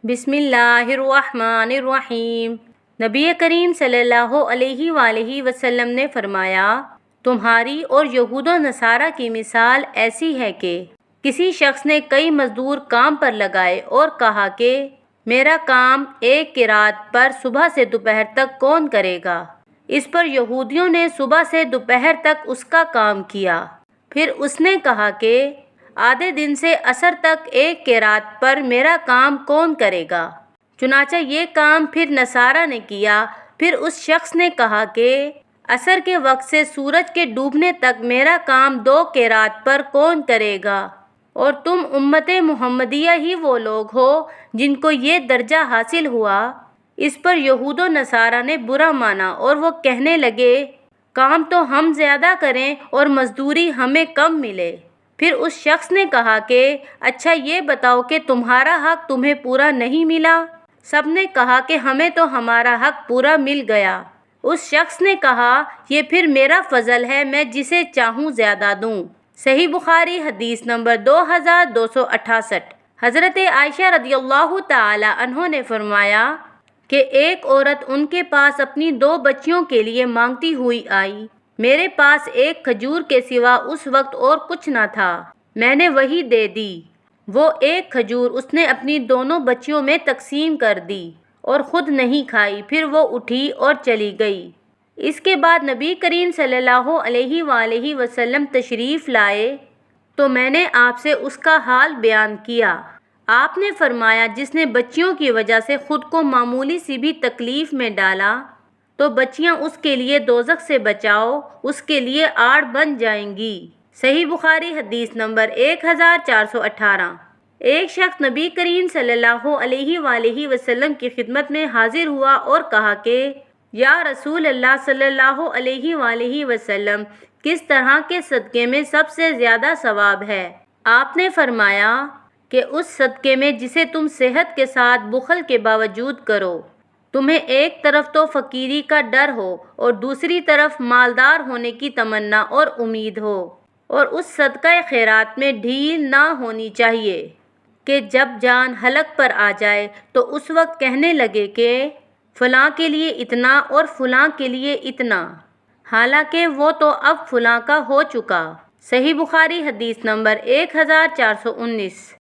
بسم اللہ الرحمن الرحیم۔ نبی کریم صلی اللہ علیہ وآلہ وسلم نے فرمایا، تمہاری اور یہود و نصارہ کی مثال ایسی ہے کہ کسی شخص نے کئی مزدور کام پر لگائے اور کہا کہ میرا کام ایک قرات پر صبح سے دوپہر تک کون کرے گا؟ اس پر یہودیوں نے صبح سے دوپہر تک اس کا کام کیا۔ پھر اس نے کہا کہ آدھے دن سے عصر تک ایک قرات پر میرا کام کون کرے گا؟ چنانچہ یہ کام پھر نصارہ نے کیا۔ پھر اس شخص نے کہا کہ عصر کے وقت سے سورج کے ڈوبنے تک میرا کام 2 قرات پر کون کرے گا؟ اور تم امت محمدیہ ہی وہ لوگ ہو جن کو یہ درجہ حاصل ہوا۔ اس پر یہود و نصارہ نے برا مانا اور وہ کہنے لگے، کام تو ہم زیادہ کریں اور مزدوری ہمیں کم ملے۔ پھر اس شخص نے کہا کہ اچھا یہ بتاؤ کہ تمہارا حق تمہیں پورا نہیں ملا؟ سب نے کہا کہ ہمیں تو ہمارا حق پورا مل گیا۔ اس شخص نے کہا، یہ پھر میرا فضل ہے، میں جسے چاہوں زیادہ دوں۔ صحیح بخاری حدیث نمبر 2268۔ حضرت عائشہ رضی اللہ تعالی عنہ نے فرمایا کہ ایک عورت ان کے پاس اپنی 2 بچیوں کے لیے مانگتی ہوئی آئی۔ میرے پاس ایک کھجور کے سوا اس وقت اور کچھ نہ تھا، میں نے وہی دے دی۔ وہ ایک کھجور اس نے اپنی دونوں بچیوں میں تقسیم کر دی اور خود نہیں کھائی، پھر وہ اٹھی اور چلی گئی۔ اس کے بعد نبی کریم صلی اللہ علیہ وآلہ وسلم تشریف لائے تو میں نے آپ سے اس کا حال بیان کیا۔ آپ نے فرمایا، جس نے بچیوں کی وجہ سے خود کو معمولی سی بھی تکلیف میں ڈالا تو بچیاں اس کے لیے دوزخ سے بچاؤ، اس کے لیے آڑ بن جائیں گی۔ صحیح بخاری حدیث نمبر 1418۔ ایک شخص نبی کریم صلی اللہ علیہ وآلہ وسلم کی خدمت میں حاضر ہوا اور کہا کہ یا رسول اللہ صلی اللہ علیہ وآلہ وسلم، کس طرح کے صدقے میں سب سے زیادہ ثواب ہے؟ آپ نے فرمایا کہ اس صدقے میں جسے تم صحت کے ساتھ بخل کے باوجود کرو، تمہیں ایک طرف تو فقیری کا ڈر ہو اور دوسری طرف مالدار ہونے کی تمنا اور امید ہو، اور اس صدقہ خیرات میں ڈھیل نہ ہونی چاہیے کہ جب جان حلق پر آ جائے تو اس وقت کہنے لگے کہ فلاں کے لیے اتنا اور فلاں کے لیے اتنا، حالانکہ وہ تو اب فلاں کا ہو چکا۔ صحیح بخاری حدیث نمبر 1419۔